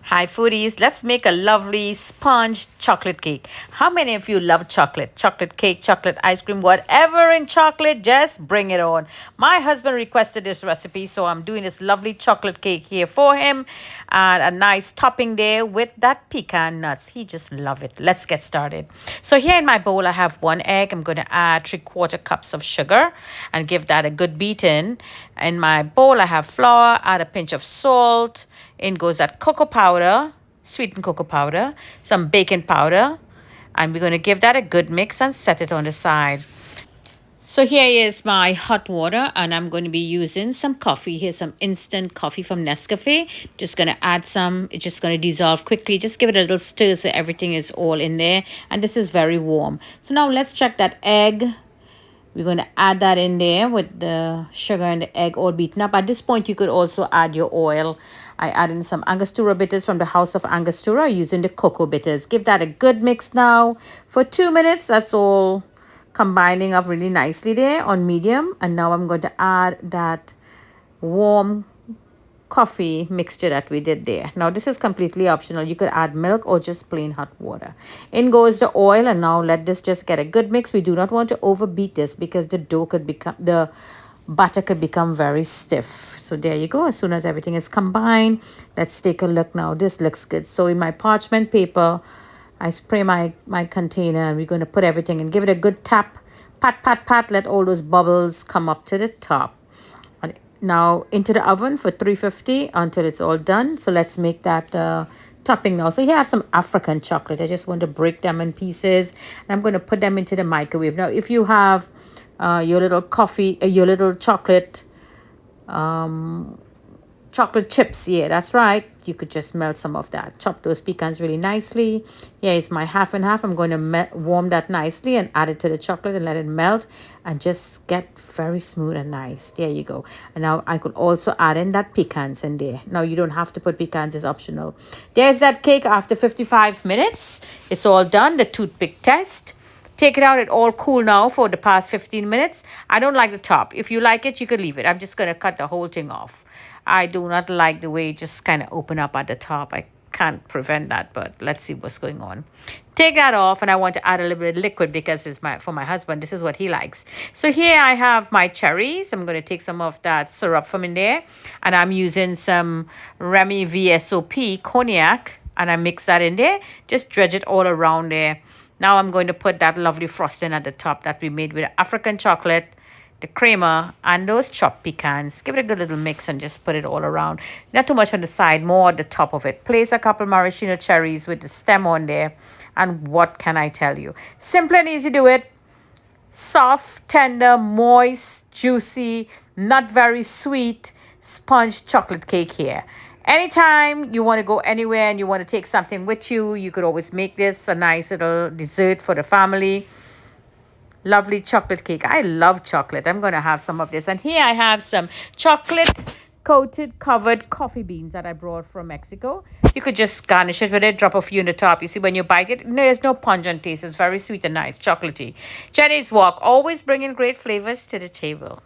Hi foodies, let's make a lovely sponge chocolate cake. How many of you love chocolate? Chocolate cake, chocolate ice cream, whatever in chocolate, just bring it on. My husband requested this recipe, so I'm doing this lovely chocolate cake here for him. And a nice topping there with that pecan nuts. He just love it. Let's get started. So here in my bowl, I have 1 egg. I'm going to add 3/4 cups of sugar and give that a good beating. In my bowl, I have flour, add a pinch of salt. In goes that cocoa powder, sweetened cocoa powder, some baking powder, and we're going to give that a good mix and set it on the side. So here is my hot water, and I'm going to be using some coffee. Here's some instant coffee from Nescafe. Just going to add some. It's just going to dissolve quickly. Just give it a little stir so everything is all in there. And this is very warm. So now let's check that egg. We're going to add that in there with the sugar and the egg all beaten up. At this point, you could also add your oil. I add in some Angostura bitters from the House of Angostura using the cocoa bitters. Give that a good mix now for 2 minutes. That's all combining up really nicely there on medium. And now I'm going to add that warm coffee mixture that we did there. Now this is completely optional. You could add milk or just plain hot water. In goes the oil, and now let this just get a good mix. We do not want to overbeat this because the butter could become very stiff. So there you go. As soon as everything is combined, let's take a look now. This looks good. So in my parchment paper, I spray my container, and we're going to put everything and give it a good tap. Pat, pat, pat. Let all those bubbles come up to the top. Now into the oven for 350 until it's all done. So let's make that topping now. So here I have some African chocolate. I just want to break them in pieces, and I'm going to put them into the microwave. Now if you have your little your little chocolate chips, yeah, that's right, you could just melt some of that. Chop those pecans really nicely. Here is my half and half. I'm going to warm that nicely and add it to the chocolate and let it melt and just get very smooth and nice. There you go. And now I could also add in that pecans in there. Now you don't have to put pecans, it's optional. There's that cake after 55 minutes. It's all done. The toothpick test. Take it out. It all cool now for the past 15 minutes. I don't like the top. If you like it, you could leave it. I'm just going to cut the whole thing off. I do not like the way it just kind of open up at the top. I can't prevent that, but let's see what's going on. Take that off, and I want to add a little bit of liquid because it's for my husband. This is what he likes. So here I have my cherries. I'm going to take some of that syrup from in there, and I'm using some Remy VSOP cognac, and I mix that in there. Just dredge it all around there. Now I'm going to put that lovely frosting at the top that we made with African chocolate, the creamer, and those chopped pecans. Give it a good little mix and just put it all around. Not too much on the side, more at the top of it. Place a couple maraschino cherries with the stem on there. And what can I tell you? Simple and easy to do it. Soft, tender, moist, juicy, not very sweet sponge chocolate cake here. Anytime you want to go anywhere and you want to take something with you, you could always make this a nice little dessert for the family. Lovely chocolate cake. I love chocolate. I'm going to have some of this. And here I have some chocolate covered coffee beans that I brought from Mexico. You could just garnish it with it, drop a few on the top. You see, when you bite it, there's no pungent taste. It's very sweet and nice, chocolatey. Jenny's Walk, always bringing great flavors to the table.